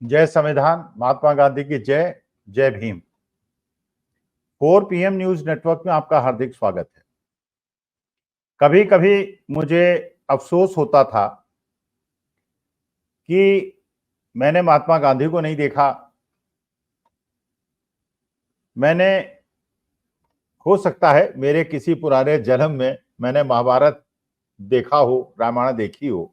जय संविधान, महात्मा गांधी की जय। जय भीम। 4 PM न्यूज नेटवर्क में आपका हार्दिक स्वागत है। कभी कभी मुझे अफसोस होता था कि मैंने महात्मा गांधी को नहीं देखा। मैंने, हो सकता है मेरे किसी पुराने जन्म में मैंने महाभारत देखा हो, रामायण देखी हो,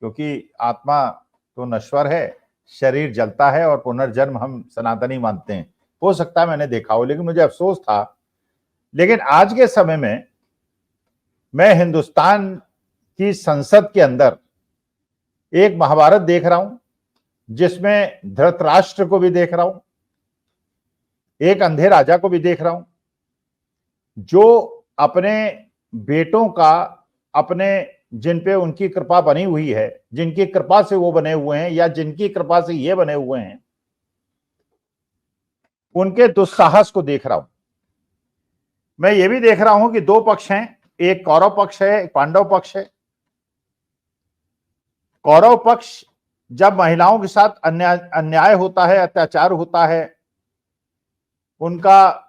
क्योंकि आत्मा तो नश्वर है, शरीर जलता है और पुनर्जन्म हम सनातनी मानते हैं। हो सकता है मैंने देखा हो, लेकिन मुझे अफसोस था। लेकिन आज के समय में मैं हिंदुस्तान की संसद के अंदर एक महाभारत देख रहा हूं, जिसमें धृतराष्ट्र को भी देख रहा हूं, एक अंधे राजा को भी देख रहा हूं, जो अपने बेटों का, अपने जिन पे उनकी कृपा बनी हुई है, जिनकी कृपा से वो बने हुए हैं या जिनकी कृपा से ये बने हुए हैं, उनके दुस्साहस को देख रहा हूं। मैं ये भी देख रहा हूं कि दो पक्ष हैं, एक कौरव पक्ष है, एक पांडव पक्ष है। कौरव पक्ष जब महिलाओं के साथ अन्याय होता है, अत्याचार होता है, उनका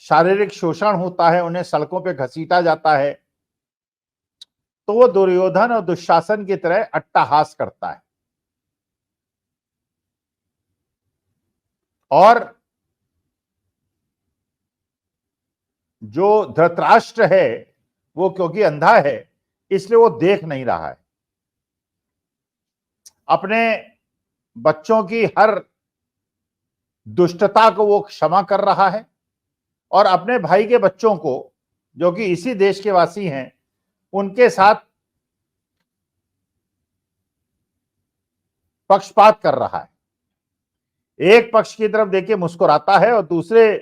शारीरिक शोषण होता है, उन्हें सड़कों पे घसीटा जाता है, तो वो दुर्योधन और दुशासन की तरह अट्टहास करता है। और जो धृतराष्ट्र है, वो क्योंकि अंधा है, इसलिए वो देख नहीं रहा है। अपने बच्चों की हर दुष्टता को वो क्षमा कर रहा है और अपने भाई के बच्चों को, जो कि इसी देश के वासी हैं, उनके साथ पक्षपात कर रहा है। एक पक्ष की तरफ देखिए मुस्कुराता है और दूसरे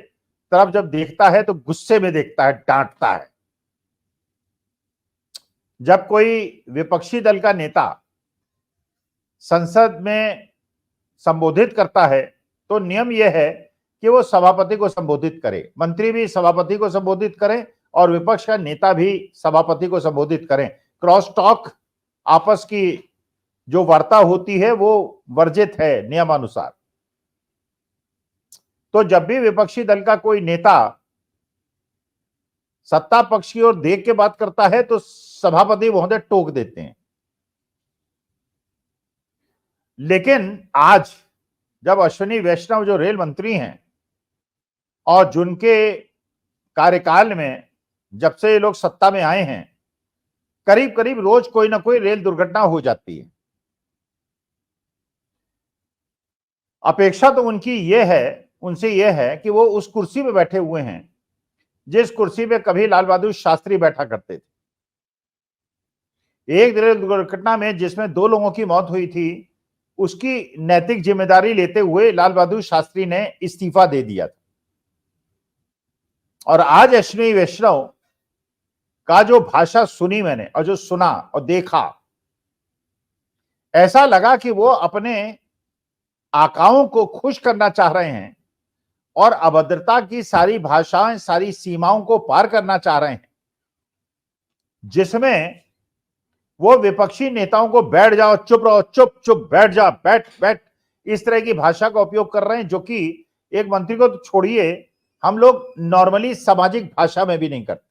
तरफ जब देखता है तो गुस्से में देखता है, डांटता है। जब कोई विपक्षी दल का नेता संसद में संबोधित करता है तो नियम यह है कि वो सभापति को संबोधित करे, मंत्री भी सभापति को संबोधित करें और विपक्ष का नेता भी सभापति को संबोधित करें। क्रॉस टॉक, आपस की जो वार्ता होती है, वो वर्जित है नियमानुसार। तो जब भी विपक्षी दल का कोई नेता सत्ता पक्ष की ओर देख के बात करता है तो सभापति महोदय टोक देते हैं। लेकिन आज जब अश्विनी वैष्णव जो रेल मंत्री हैं और जिनके कार्यकाल में जब से ये लोग सत्ता में आए हैं, करीब करीब रोज कोई ना कोई रेल दुर्घटना हो जाती है। अपेक्षा तो उनसे यह है कि वो उस कुर्सी पे बैठे हुए हैं जिस कुर्सी पे कभी लाल बहादुर शास्त्री बैठा करते थे। एक रेल दुर्घटना में जिसमें 2 लोगों की मौत हुई थी, उसकी नैतिक जिम्मेदारी लेते हुए लाल बहादुर शास्त्री ने इस्तीफा दे दिया था। और आज अश्विनी वैष्णव का जो भाषा सुनी मैंने और जो सुना और देखा, ऐसा लगा कि वो अपने आकाओं को खुश करना चाह रहे हैं और अभद्रता की सारी भाषाएं, सारी सीमाओं को पार करना चाह रहे हैं, जिसमें वो विपक्षी नेताओं को बैठ जाओ, चुप रहो, चुप चुप बैठ जा, बैठ बैठ, इस तरह की भाषा का उपयोग कर रहे हैं, जो कि एक मंत्री को तो छोड़िए, हम लोग नॉर्मली सामाजिक भाषा में भी नहीं करते।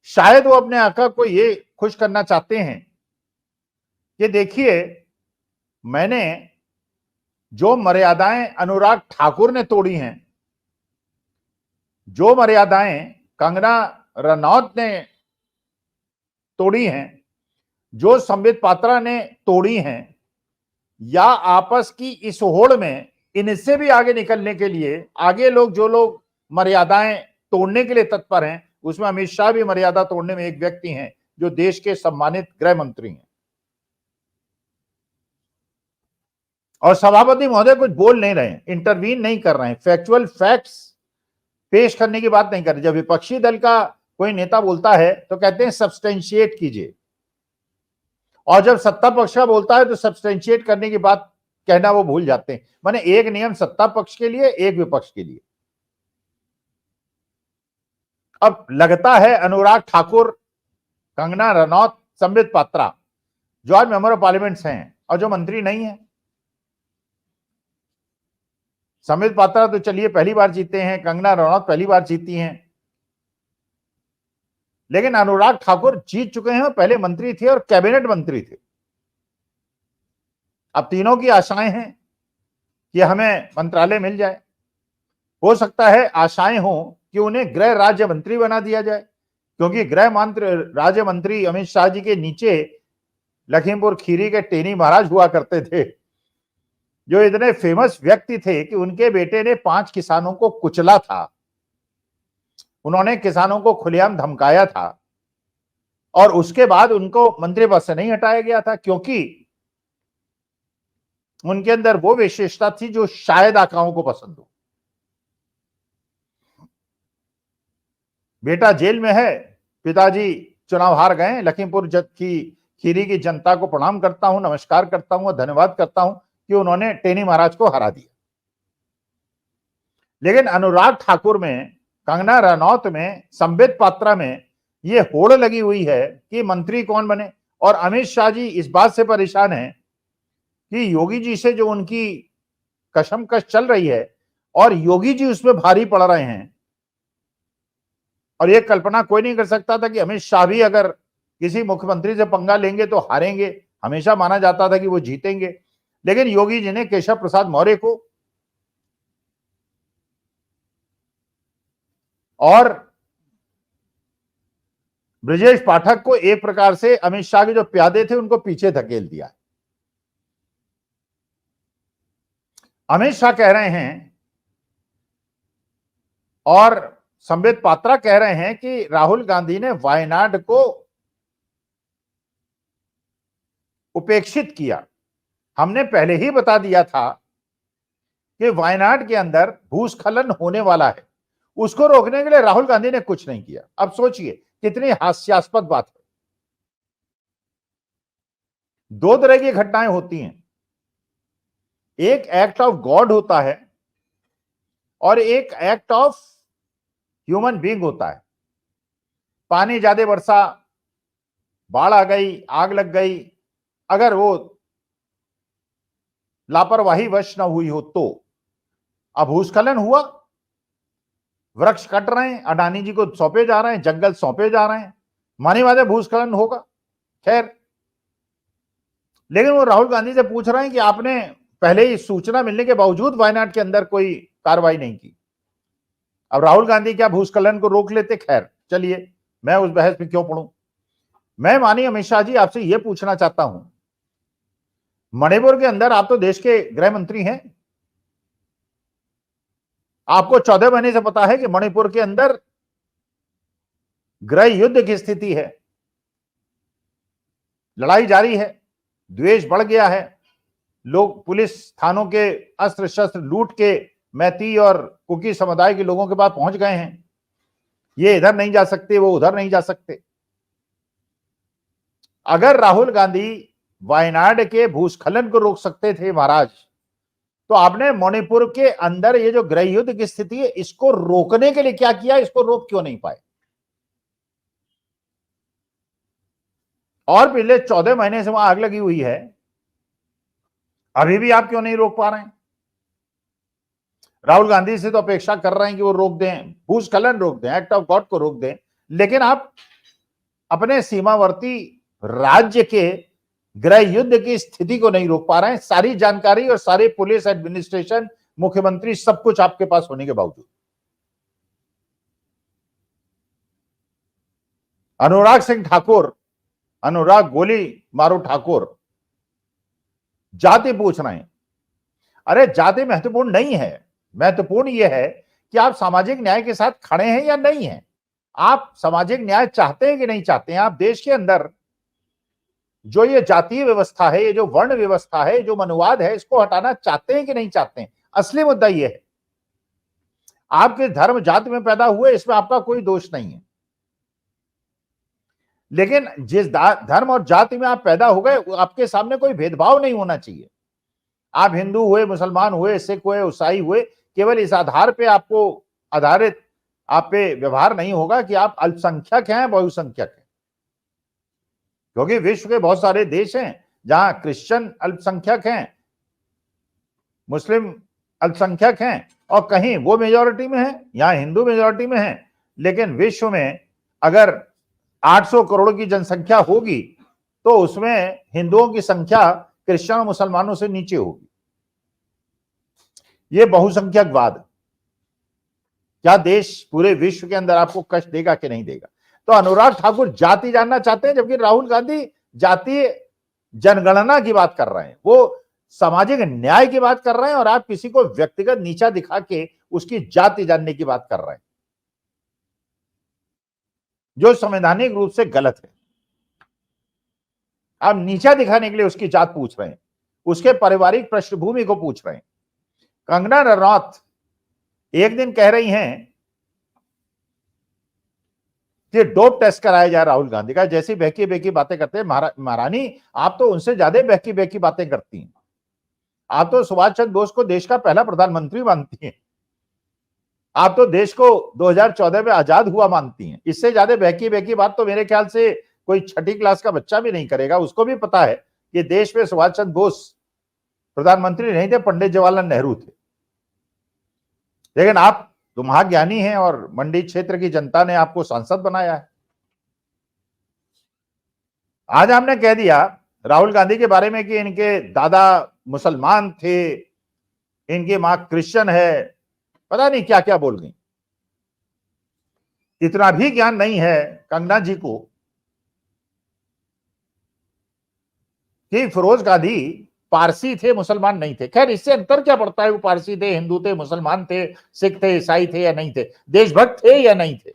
शायद वो अपने आका को ये खुश करना चाहते हैं कि देखिए, मैंने जो मर्यादाएं अनुराग ठाकुर ने तोड़ी हैं, जो मर्यादाएं कंगना रनौत ने तोड़ी हैं, जो संबित पात्रा ने तोड़ी हैं, या आपस की इस होड़ में इनसे भी आगे निकलने के लिए आगे जो लोग मर्यादाएं तोड़ने के लिए तत्पर हैं, उसमें अमित शाह भी मर्यादा तोड़ने में एक व्यक्ति हैं जो देश के सम्मानित गृह मंत्री हैं। और सभापति महोदय कुछ बोल नहीं रहे हैं, इंटरवीन नहीं कर रहे हैं, फैक्चुअल फैक्ट्स पेश करने की बात नहीं कर रहे। जब विपक्षी दल का कोई नेता बोलता है तो कहते हैं सब्सटेंशिएट कीजिए, और जब सत्ता पक्ष का बोलता है तो सब्सटेंशिएट करने की बात कहना वो भूल जाते हैं। माने एक नियम सत्ता पक्ष के लिए, एक विपक्ष के लिए। अब लगता है अनुराग ठाकुर, कंगना रनौत, संबित पात्रा, जो आज मेंबर ऑफ पार्लियामेंट्स हैं और जो मंत्री नहीं है। संबित पात्रा तो चलिए पहली बार जीते हैं, कंगना रनौत पहली बार जीती हैं, लेकिन अनुराग ठाकुर जीत चुके हैं, पहले मंत्री थे और कैबिनेट मंत्री थे। अब तीनों की आशाएं हैं कि हमें मंत्रालय मिल जाए। हो सकता है आशाएं हो कि उन्हें गृह राज्य मंत्री बना दिया जाए, क्योंकि गृह मंत्री राज्य मंत्री अमित शाह जी के नीचे लखीमपुर खीरी के टेनी महाराज हुआ करते थे, जो इतने फेमस व्यक्ति थे कि उनके बेटे ने 5 किसानों को कुचला था, उन्होंने किसानों को खुलेआम धमकाया था और उसके बाद उनको मंत्री पद से नहीं हटाया गया था, क्योंकि उनके अंदर वो विशेषता थी जो शायद आकाओं को पसंद हो। बेटा जेल में है, पिताजी चुनाव हार गए। लखीमपुर की खीरी की जनता को प्रणाम करता हूं, नमस्कार करता हूं, धन्यवाद करता हूं कि उन्होंने टेनी महाराज को हरा दिया। लेकिन अनुराग ठाकुर में, कंगना रनौत में, संबित पात्रा में ये होड़ लगी हुई है कि मंत्री कौन बने। और अमित शाह जी इस बात से परेशान हैं कि योगी जी से जो उनकी कशमकश चल रही है और योगी जी उसमें भारी पड़ रहे हैं। और ये कल्पना कोई नहीं कर सकता था कि अमित शाह भी अगर किसी मुख्यमंत्री से पंगा लेंगे तो हारेंगे। हमेशा माना जाता था कि वो जीतेंगे, लेकिन योगी जी ने केशव प्रसाद मौर्य को और ब्रजेश पाठक को एक प्रकार से अमित शाह के जो प्यादे थे उनको पीछे धकेल दिया। अमित शाह कह रहे हैं और संबित पात्रा कह रहे हैं कि राहुल गांधी ने वायनाड को उपेक्षित किया। हमने पहले ही बता दिया था कि वायनाड के अंदर भूस्खलन होने वाला है, उसको रोकने के लिए राहुल गांधी ने कुछ नहीं किया। अब सोचिए कितनी हास्यास्पद बात है। 2 तरह की घटनाएं होती हैं, एक एक्ट ऑफ गॉड होता है और एक एक्ट ऑफ ह्यूमन बीइंग होता है। पानी ज्यादा बरसा, बाढ़ आ गई, आग लग गई, अगर वो लापरवाही वश न हुई हो तो। अब भूस्खलन हुआ, वृक्ष कट रहे हैं, अडानी जी को सौंपे जा रहे हैं, जंगल सौंपे जा रहे हैं, मानी बात है भूस्खलन होगा। खैर, लेकिन वो राहुल गांधी से पूछ रहे हैं कि आपने पहले ही सूचना मिलने के बावजूद वायनाड के अंदर कोई कार्रवाई नहीं की। अब राहुल गांधी क्या भूस्खलन को रोक लेते? खैर चलिए, मैं उस बहस में क्यों पढ़ूं। मैं माननीय अमित शाह जी आपसे यह पूछना चाहता हूं, मणिपुर के अंदर आप तो देश के गृह मंत्री हैं, आपको 14 महीने से पता है कि मणिपुर के अंदर गृह युद्ध की स्थिति है, लड़ाई जारी है, द्वेष बढ़ गया है, लोग पुलिस थानों के अस्त्र शस्त्र लूट के मैती और कुकी समुदाय के लोगों के पास पहुंच गए हैं। ये इधर नहीं जा सकते, वो उधर नहीं जा सकते। अगर राहुल गांधी वायनाड के भूस्खलन को रोक सकते थे महाराज, तो आपने मणिपुर के अंदर ये जो गृह युद्ध की स्थिति है इसको रोकने के लिए क्या किया? इसको रोक क्यों नहीं पाए? और पिछले 14 महीने से वहां आग लगी हुई है, अभी भी आप क्यों नहीं रोक पा रहे हैं? राहुल गांधी से तो अपेक्षा कर रहे हैं कि वो रोक दें, भूस्खलन रोक दें, एक्ट ऑफ गॉड को रोक दें, लेकिन आप अपने सीमावर्ती राज्य के गृह युद्ध की स्थिति को नहीं रोक पा रहे हैं। सारी जानकारी और सारे पुलिस एडमिनिस्ट्रेशन, मुख्यमंत्री, सब कुछ आपके पास होने के बावजूद। अनुराग सिंह ठाकुर, अनुराग गोली मारो ठाकुर जाति पूछ रहे हैं। अरे जाति महत्वपूर्ण नहीं है, महत्वपूर्ण यह है कि आप सामाजिक न्याय के साथ खड़े हैं या नहीं हैं। आप सामाजिक न्याय चाहते हैं कि नहीं चाहते हैं? आप देश के अंदर जो ये जातीय व्यवस्था है, ये जो वर्ण व्यवस्था है, जो मनुवाद है, इसको हटाना चाहते हैं कि नहीं चाहते हैं? असली मुद्दा ये है। आप किस धर्म जाति में पैदा हुए इसमें आपका कोई दोष नहीं है, लेकिन जिस धर्म और जाति में आप पैदा हो गए, आपके सामने कोई भेदभाव नहीं होना चाहिए। आप हिंदू हुए, मुसलमान हुए, सिख हुए, ईसाई हुए, केवल इस आधार पे आपको आधारित आप पे व्यवहार नहीं होगा कि आप अल्पसंख्यक हैं, बहुसंख्यक हैं। क्योंकि विश्व के बहुत सारे देश हैं जहां क्रिश्चियन अल्पसंख्यक हैं, मुस्लिम अल्पसंख्यक हैं, और कहीं वो मेजॉरिटी में है, यहां हिंदू मेजॉरिटी में है। लेकिन विश्व में अगर 800 करोड़ की जनसंख्या होगी तो उसमें हिंदुओं की संख्या क्रिश्चियन और मुसलमानों से नीचे होगी। ये बहुसंख्यकवाद क्या देश पूरे विश्व के अंदर आपको कष्ट देगा कि नहीं देगा? तो अनुराग ठाकुर जाति जानना चाहते हैं, जबकि राहुल गांधी जातीय जनगणना की बात कर रहे हैं, वो सामाजिक न्याय की बात कर रहे हैं, और आप किसी को व्यक्तिगत नीचा दिखा के उसकी जाति जानने की बात कर रहे हैं, जो संवैधानिक रूप से गलत है। आप नीचा दिखाने के लिए उसकी जात पूछ रहे हैं, उसके पारिवारिक पृष्ठभूमि को पूछ रहे हैं। कंगना रनौत एक दिन कह रही हैं कि डोप टेस्ट कराया जाए राहुल गांधी का, जैसी बहकी बहकी बातें करते हैं। महारानी, आप तो उनसे ज्यादा बहकी बहकी बातें करती हैं। आप तो सुभाष चंद्र बोस को देश का पहला प्रधानमंत्री मानती हैं। आप तो देश को 2014 में आजाद हुआ मानती हैं। इससे ज्यादा बहकी बहकी बात तो मेरे ख्याल से कोई छठी क्लास का बच्चा भी नहीं करेगा। उसको भी पता है कि देश में सुभाष चंद्र बोस प्रधानमंत्री नहीं थे, पंडित जवाहरलाल नेहरू थे। लेकिन आप तो महाज्ञानी हैं और मंडी क्षेत्र की जनता ने आपको सांसद बनाया है। आज हमने कह दिया राहुल गांधी के बारे में कि इनके दादा मुसलमान थे, इनकी मां क्रिश्चियन है, पता नहीं क्या क्या बोल गई। इतना भी ज्ञान नहीं है कंगना जी को कि फिरोज गांधी पारसी थे, मुसलमान नहीं थे। खैर, इससे अंतर क्या पड़ता है, वो पारसी थे, हिंदू थे, मुसलमान थे, सिख थे, ईसाई थे या नहीं थे, देशभक्त थे या नहीं थे।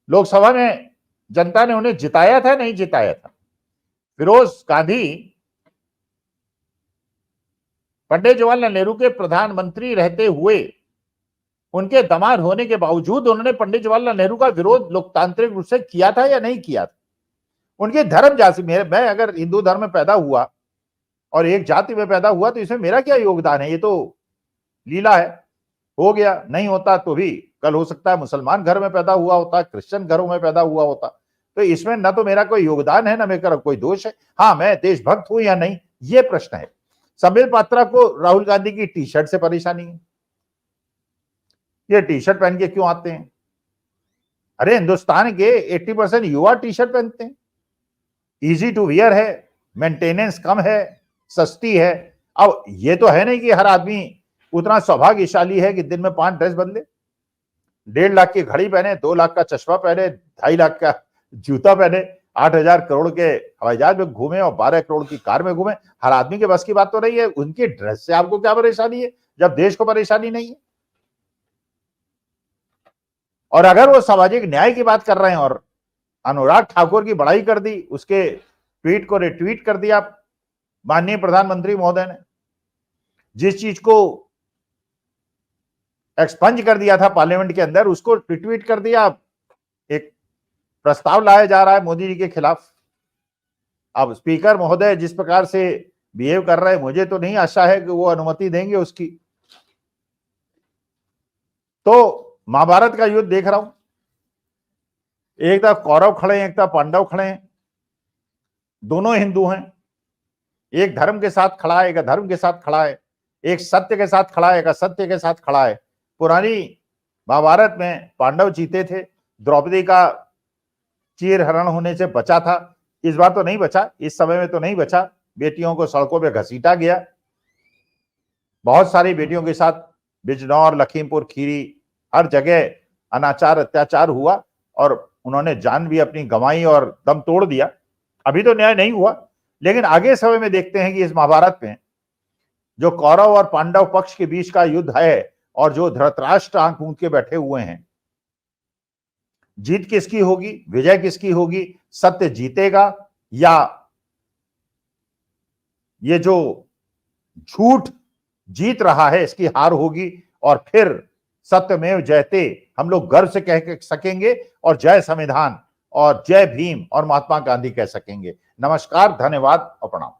लोकसभा में जनता ने उन्हें जिताया था, नहीं जिताया था। फिरोज गांधी पंडित जवाहरलाल नेहरू के प्रधानमंत्री रहते हुए, उनके दामाद होने के बावजूद उन्होंने पंडित जवाहरलाल नेहरू का विरोध लोकतांत्रिक रूप से किया था या नहीं किया था? उनके धर्म जाति, मैं अगर हिंदू धर्म में पैदा हुआ और एक जाति में पैदा हुआ तो इसमें मेरा क्या योगदान है? ये तो लीला है, हो गया। नहीं होता तो भी कल हो सकता है मुसलमान घर में पैदा हुआ होता, क्रिश्चियन घरों में पैदा हुआ होता। तो इसमें न तो मेरा कोई योगदान है, न मेरा कोई दोष है। हाँ, मैं देशभक्त हूं या नहीं, ये प्रश्न है। संबित पात्रा को राहुल गांधी की टी शर्ट से परेशानी है। ये टी शर्ट पहन के क्यों आते हैं? अरे, हिंदुस्तान के 80% युवा टी शर्ट पहनते हैं। इजी टू वियर है, मेंटेनेंस कम है, सस्ती है। अब ये तो है नहीं कि हर आदमी उतना सौभाग्यशाली है कि दिन में 5 ड्रेस बदले, 1.5 लाख की घड़ी पहने, 2 लाख का चश्मा पहने, 2.5 लाख का जूता पहने, 8,000 करोड़ के हवाई जहाज में घूमे और 12 करोड़ की कार में घूमे। हर आदमी के बस की बात तो नहीं है। उनकी ड्रेस से आपको क्या परेशानी है जब देश को परेशानी नहीं है? और अगर वो सामाजिक न्याय की बात कर रहे हैं और अनुराग ठाकुर की बड़ाई कर दी, उसके ट्वीट को रिट्वीट कर दिया माननीय प्रधानमंत्री महोदय ने, जिस चीज को एक्सपंज कर दिया था पार्लियामेंट के अंदर, उसको रिट्वीट कर दिया। एक प्रस्ताव लाया जा रहा है मोदी जी के खिलाफ। अब स्पीकर महोदय जिस प्रकार से बिहेव कर रहे हैं, मुझे तो नहीं आशा है कि वो अनुमति देंगे उसकी। तो महाभारत का युद्ध देख रहा हूं, एक तरफ कौरव खड़े हैं, एक तरफ पांडव खड़े हैं। दोनों हिंदू हैं, एक धर्म के साथ खड़ा है, एक अधर्म के साथ खड़ा है, एक सत्य के साथ खड़ा है, एक असत्य के साथ खड़ा है। पुरानी महाभारत में पांडव जीते थे, द्रौपदी का चीरहरण होने से बचा था। इस बार तो नहीं बचा, इस समय में तो नहीं बचा। बेटियों को सड़कों पे घसीटा गया, बहुत सारी बेटियों के साथ बिजनौर, लखीमपुर खीरी, हर जगह अनाचार अत्याचार हुआ और उन्होंने जान भी अपनी गंवाई और दम तोड़ दिया। अभी तो न्याय नहीं हुआ, लेकिन आगे समय में देखते हैं कि इस महाभारत में जो कौरव और पांडव पक्ष के बीच का युद्ध है और जो धृतराष्ट्र आंख मूंद के बैठे हुए हैं, जीत किसकी होगी, विजय किसकी होगी? सत्य जीतेगा या ये जो झूठ जीत रहा है इसकी हार होगी? और फिर सत्यमेव जयते हम लोग गर्व से कह सकेंगे और जय संविधान और जय भीम और महात्मा गांधी कह सकेंगे। नमस्कार, धन्यवाद और प्रणाम।